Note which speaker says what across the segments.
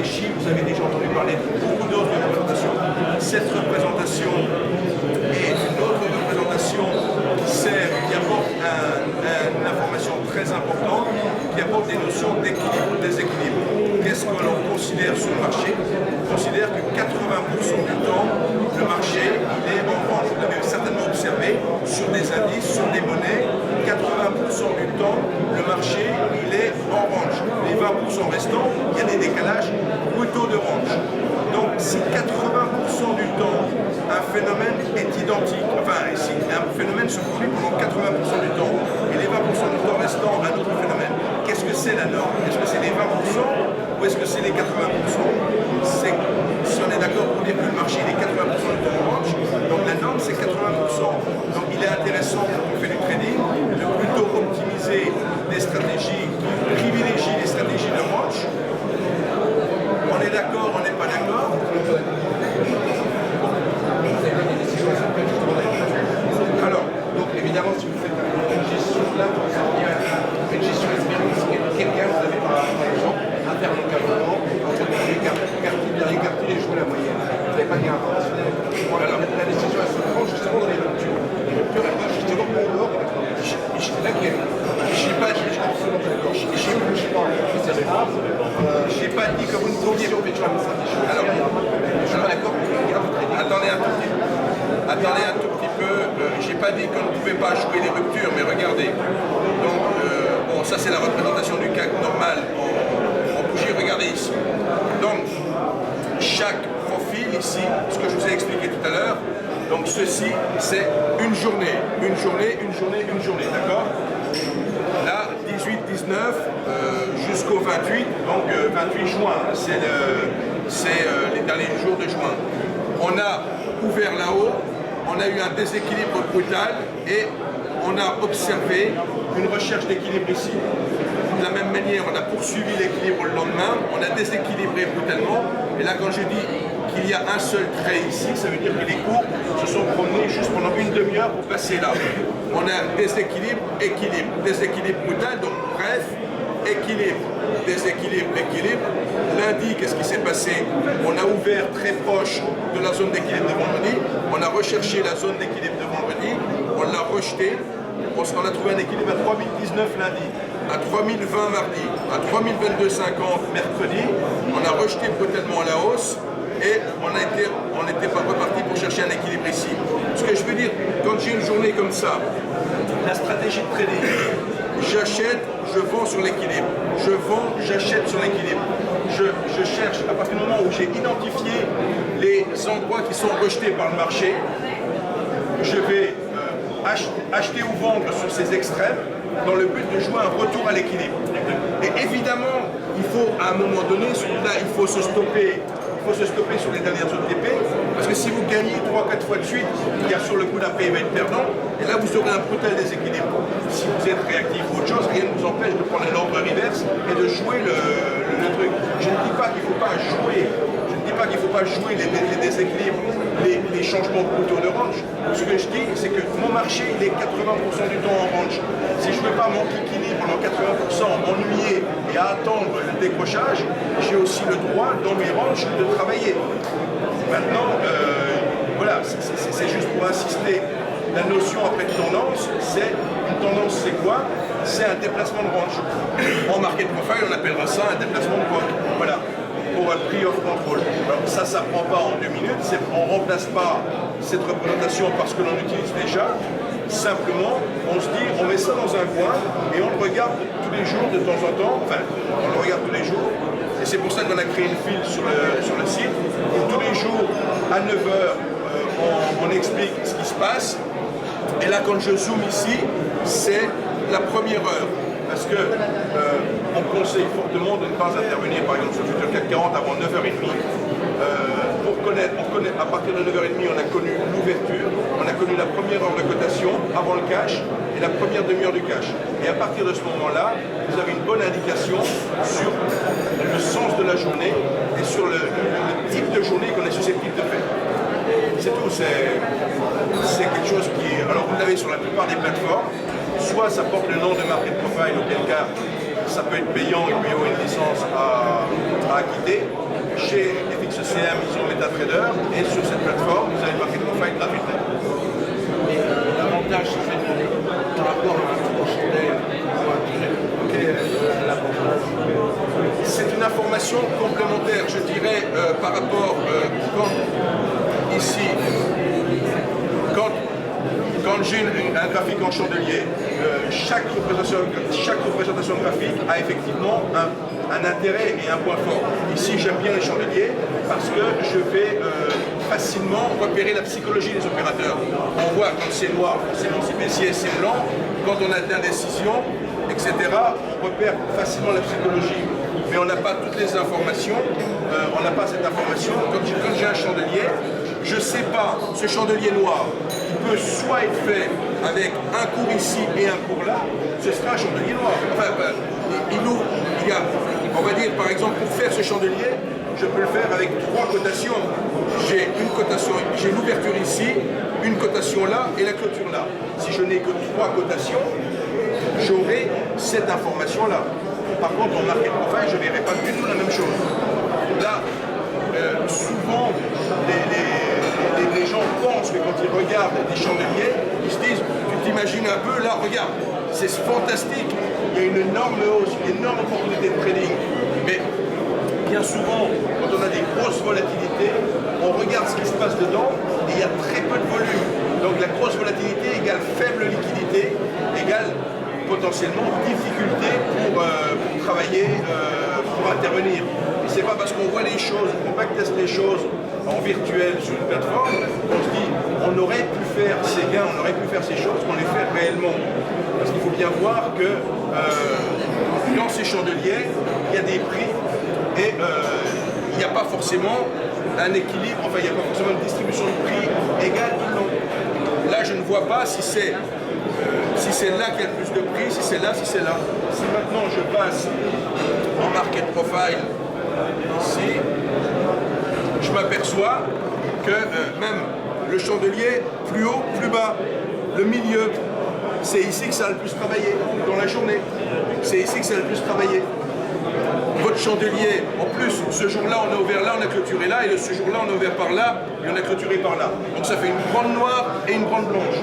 Speaker 1: stratégie, vous avez déjà entendu parler de beaucoup d'autres représentations. Cette représentation est une autre représentation qui apporte une information très importante, qui apporte des notions d'équilibre ou de déséquilibre. Qu'est-ce que l'on considère sur le marché? On considère que 80% du temps, le marché est en range. Vous l'avez certainement observé sur des indices, sur des monnaies, 80% du temps, le marché il est en range. Les 20% restants, il y a des décalages plutôt de range. Donc si 80% du temps, un phénomène est identique, enfin si un phénomène se produit pendant 80% du temps, et les 20% du temps restants, un autre phénomène, qu'est-ce que c'est la norme? Est-ce que c'est les 20% ou est-ce que c'est les 80%? Si on est d'accord pour dire que le marché il est 80% du temps en range, donc la norme c'est 80%. Donc il est intéressant quand on fait du trading de plutôt optimiser des stratégies qui privilégient les stratégies de range. On est d'accord, on n'est pas d'accord. Alors, donc évidemment, si vous faites une gestion là, une gestion expérience, quelqu'un vous avez par exemple à faire l'encadrement, écarter les jouer la moyenne. Vous n'avez pas de gain international. Alors, la décision elle se prend justement dans les ruptures. Les ruptures, elles passent justement pour l'or. Laquelle? Je n'ai pas dit que vous ne pouviez pas faire une stratégie. Alors, je suis pas d'accord. Attendez un tout petit peu. J'ai pas dit qu'on ne pouvait pas jouer les ruptures, mais regardez. Donc, bon, ça c'est la représentation du CAC normal en bougie. Regardez ici. Donc, chaque profil ici, ce que je vous ai expliqué tout à l'heure, donc ceci, c'est une journée, d'accord? Là, 18, 19, jusqu'au 28, donc 28 juin, c'est les derniers jours de juin. On a ouvert là-haut, on a eu un déséquilibre brutal et on a observé une recherche d'équilibre ici. De la même manière, on a poursuivi l'équilibre le lendemain, on a déséquilibré brutalement, et là quand je dis qu'il y a un seul trait ici, ça veut dire que les cours se sont promenés juste pendant une demi-heure pour passer là. On a déséquilibre, équilibre, déséquilibre brutal, donc bref, équilibre, déséquilibre, équilibre. Lundi, qu'est-ce qui s'est passé? On a ouvert très proche de la zone d'équilibre de vendredi, on a recherché la zone d'équilibre de vendredi, on l'a rejeté, on a trouvé un équilibre à 3019 lundi, à 3020 mardi, à 3022,50 mercredi, on a rejeté brutalement à la hausse, et on n'était pas reparti pour chercher un équilibre ici. Ce que je veux dire, quand j'ai une journée comme ça, la stratégie de trading, j'achète, je vends sur l'équilibre. Je vends, j'achète sur l'équilibre. Je cherche, à partir du moment où j'ai identifié les endroits qui sont rejetés par le marché, je vais acheter ou vendre sur ces extrêmes dans le but de jouer un retour à l'équilibre. Et évidemment, il faut à un moment donné, là, il faut se stopper sur les dernières zones TP, parce que si vous gagnez 3-4 fois de suite, il y a sur le coup d'après, il va être perdant, et là vous aurez un brutal déséquilibre. Si vous êtes réactif ou autre chose, rien ne vous empêche de prendre l'ordre reverse et de jouer le truc. Je ne dis pas qu'il ne faut pas jouer, les déséquilibres, les changements plutôt de range. Ce que je dis, c'est que mon marché, il est 80% du temps en range. Si je ne veux pas m'enquiquiner pendant 80%, m'ennuyer et à attendre le décrochage, j'ai aussi le droit, dans mes ranges, de travailler. Maintenant, voilà, c'est juste pour insister. La notion après de tendance, une tendance c'est quoi? C'est un déplacement de range. En market profile, on appellera ça un déplacement de range. Voilà. Pour un prix off control. Alors ça ne prend pas en 2 minutes, on ne remplace pas cette représentation parce que l'on utilise déjà. Simplement, on se dit, on met ça dans un coin et on le regarde tous les jours de temps en temps, enfin, on le regarde tous les jours. Et c'est pour ça qu'on a créé une file sur le site, où tous les jours, à 9h, on explique ce qui se passe. Et là, quand je zoome ici, c'est la première heure. Parce que on conseille fortement de ne pas intervenir, par exemple, sur le futur CAC 40 avant 9h30. À partir de 9h30, on a connu l'ouverture, on a connu la première heure de cotation avant le cash et la première demi-heure du cash. Et à partir de ce moment-là, vous avez une bonne indication sur le sens de la journée et sur le type de journée qu'on est susceptible de faire. C'est tout, c'est quelque chose qui... Alors vous l'avez sur la plupart des plateformes, soit ça porte le nom de market profile, auquel cas ça peut être payant et puis il y a une licence à acquitter, chez FXCM, ils ont MetaTrader, et sur cette plateforme, vous avez Market Profile gratuitement.
Speaker 2: Et l'avantage, c'est par rapport à un trou chandelle,
Speaker 1: c'est une information complémentaire, je dirais, par rapport ici, quand j'ai un graphique en chandelier, chaque représentation graphique a effectivement un intérêt et un point fort. Ici, j'aime bien les chandeliers parce que je vais facilement repérer la psychologie des opérateurs. On voit quand c'est noir, forcément c'est baissier, c'est blanc. Quand on a de l'indécision, etc., on repère facilement la psychologie. Mais on n'a pas toutes les informations, on n'a pas cette information. Quand j'ai un chandelier, je ne sais pas, ce chandelier noir, il peut soit être fait avec un cours ici et un cours là, ce sera un chandelier noir. Enfin, on va dire par exemple, pour faire ce chandelier, je peux le faire avec 3 cotations. J'ai une cotation, j'ai l'ouverture ici, une cotation là et la clôture là. Si je n'ai que 3 cotations, j'aurai cette information-là. Par contre, en market profile, je ne verrai pas du tout la même chose. Là, souvent, les gens pensent que quand ils regardent des chandeliers, ils se disent, tu t'imagines un peu, là, regarde, c'est fantastique, il y a une énorme hausse, une énorme opportunité de trading. Mais bien souvent, quand on a des grosses volatilités, on regarde ce qui se passe dedans et il y a très peu de volume. Donc la grosse volatilité égale faible liquidité, égale potentiellement difficulté pour travailler, pour intervenir. Et c'est pas parce qu'on voit les choses, qu'on backteste les choses en virtuel sur une plateforme, qu'on se dit on aurait pu faire ces gains, on aurait pu faire ces choses, qu'on les fait réellement. Parce qu'il faut bien voir que dans ces chandeliers, il y a des prix et il n'y a pas forcément un équilibre, enfin il n'y a pas forcément une distribution de prix égale tout le long. Là je ne vois pas si c'est là qu'il y a le plus de prix, si c'est là, si c'est là. Si maintenant je passe en market profile ici, je m'aperçois que même le chandelier plus haut, plus bas, le milieu, c'est ici que ça a le plus travaillé dans la journée. C'est ici que ça a le plus travaillé. Votre chandelier, en plus, ce jour-là, on a ouvert là, on a clôturé là, et ce jour-là, on a ouvert par là, et on a clôturé par là. Donc ça fait une grande noire et une grande blanche.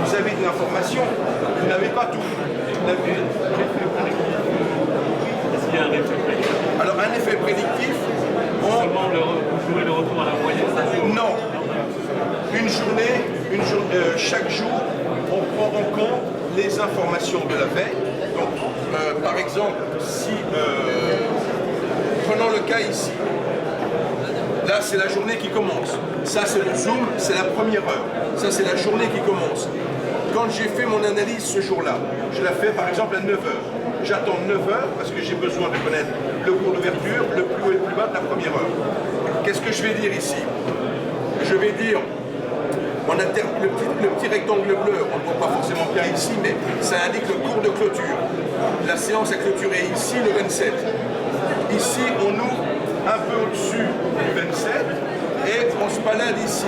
Speaker 1: Vous avez de l'information, vous n'avez pas tout.
Speaker 3: Est-ce qu'il y a un effet prédictif?
Speaker 1: Alors, un effet prédictif,
Speaker 3: Seulement vous jouez le retour à la moyenne?
Speaker 1: non. Chaque jour, on prend en compte les informations de la veille. Donc, par exemple, si, prenons le cas ici, là c'est la journée qui commence, ça c'est le zoom, c'est la première heure, ça c'est la journée qui commence. Quand j'ai fait mon analyse ce jour-là, je la fais par exemple à 9h. J'attends 9h parce que j'ai besoin de connaître le cours d'ouverture, le plus haut et le plus bas de la première heure. Qu'est-ce que je vais dire ici? Je vais dire, le petit rectangle bleu, on ne le voit pas forcément bien ici, mais ça indique le cours de clôture. La séance a clôturé ici le 27. Ici, on ouvre un peu au-dessus du 27 et on se balade ici.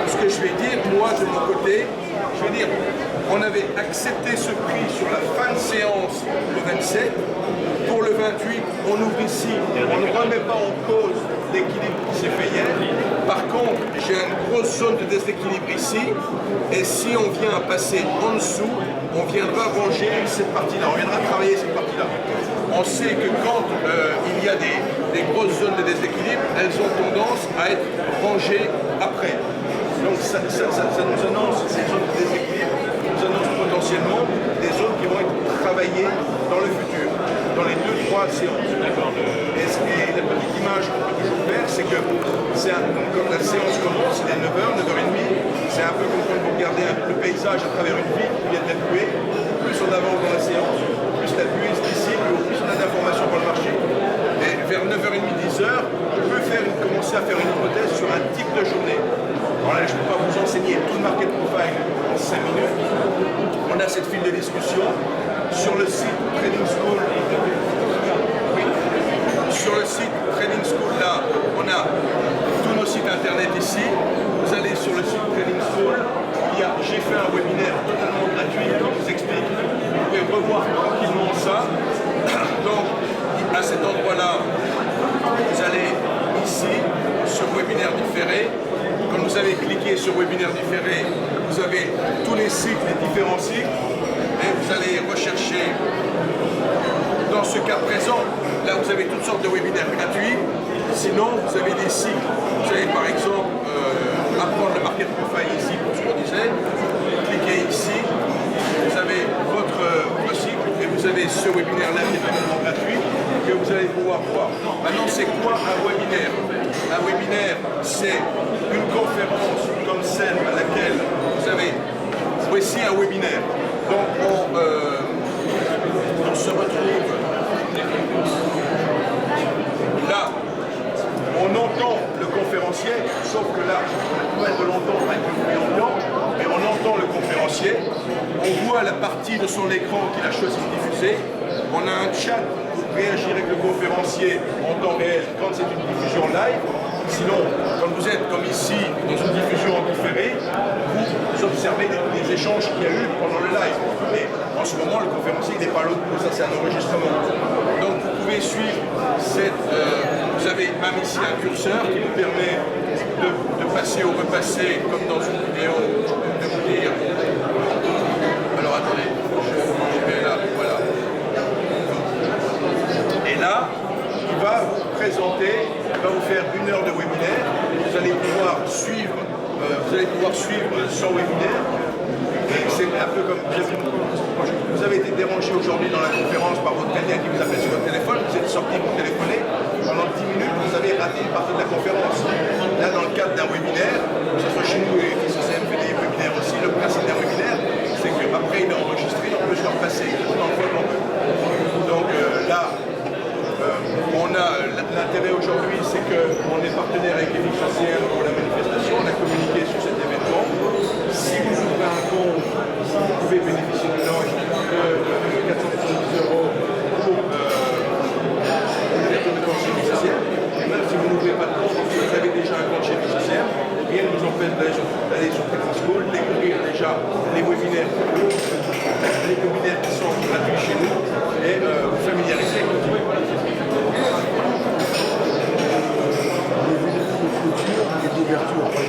Speaker 1: Ce que je vais dire, moi de mon côté, je vais dire, on avait accepté ce prix sur la fin de séance le 27. Pour le 28, on ouvre ici, on ne remet pas en cause l'équilibre qui s'est fait hier. Par contre, j'ai une grosse zone de déséquilibre ici, et si on vient passer en dessous, on viendra ranger cette partie-là, on viendra travailler cette partie-là. On sait que quand il y a des grosses zones de déséquilibre, elles ont tendance à être rangées après. Donc ça nous annonce ces zones de déséquilibre, nous annonce potentiellement des zones qui vont être travaillées dans le futur, dans les 2-3 séances. Et la petite image qu'on peut toujours faire, c'est que quand la séance commence, il est 9h, 9h30, c'est un peu comme quand vous regardez le paysage à travers une ville qui vient de la buée. Plus on avance dans la séance, plus la buée se dissipe, plus on a d'informations pour le marché. Et vers 9h30, 10h, on peut commencer à faire une hypothèse sur un type de journée. Alors là, je ne peux pas vous enseigner tout le market profile en 5 minutes. On a cette file de discussion sur le site Trading School. Oui. Sur le site Trading School, là, on a tous nos sites internet ici. Vous allez sur le site Trading School. J'ai fait un webinaire totalement gratuit qui vous explique. Vous pouvez revoir tranquillement ça. Donc, à cet endroit-là, vous allez ici. différé. Quand vous avez cliqué sur webinaire différé, vous avez tous les cycles, les différents cycles, et vous allez rechercher. Dans ce cas présent, là vous avez toutes sortes de webinaires gratuits. Sinon, vous avez des cycles. Vous avez par exemple apprendre le market profile ici pour ce qu'on disait. Cliquez ici. Vous avez votre cycle et vous avez ce webinaire-là qui est vraiment gratuit que vous allez pouvoir voir. Maintenant, c'est quoi un webinaire? Un webinaire, c'est une conférence comme celle à laquelle vous avez. Voici un webinaire. Donc, on se retrouve là. On entend le conférencier, sauf que là, on va de l'entendre avec le bruit ambiant, mais on entend le conférencier, on voit la partie de son écran qu'il a choisi de diffuser, on a un chat pour réagir avec le conférencier en temps réel quand c'est une diffusion live. Sinon, quand vous êtes comme ici, dans une diffusion en différé, vous observez les échanges qu'il y a eu pendant le live. Mais en ce moment, le conférencier n'est pas l'autre bout, ça c'est un enregistrement. Donc vous pouvez suivre cette... vous avez même ici un curseur qui vous permet de passer ou repasser, comme dans une vidéo, de vous dire... Alors attendez, je vais là, voilà. Et là, il va vous présenter, il va vous faire 1 heure de webinaire. Vous allez pouvoir suivre son webinaire. C'est un peu comme vous avez été dérangé aujourd'hui dans la conférence par votre gardien qui vous appelle sur votre téléphone, vous êtes sorti pour téléphoner, pendant 10 minutes vous avez raté une partie de la conférence. Là dans le cadre d'un webinaire, que ce soit chez nous et FICCM fait des webinaires aussi, le principe d'un webinaire, c'est qu'après il est enregistré, on peut se le repasser autant de fois qu'on veut. Donc là, on a l'intérêt aujourd'hui, c'est qu'on est partenaire avec FICCM pour la manifestation, on a communiqué sur cet événement. Si vous ouvrez un compte, vous pouvez bénéficier d'une loge de 470 € pour l'ouverture chez FICCM. Et même si vous n'ouvrez pas de compte, si vous avez déjà un compte chez FICCM, rien ne vous empêche d'aller sur Technical School, découvrir déjà les webinaires qui sont gratuits chez nous et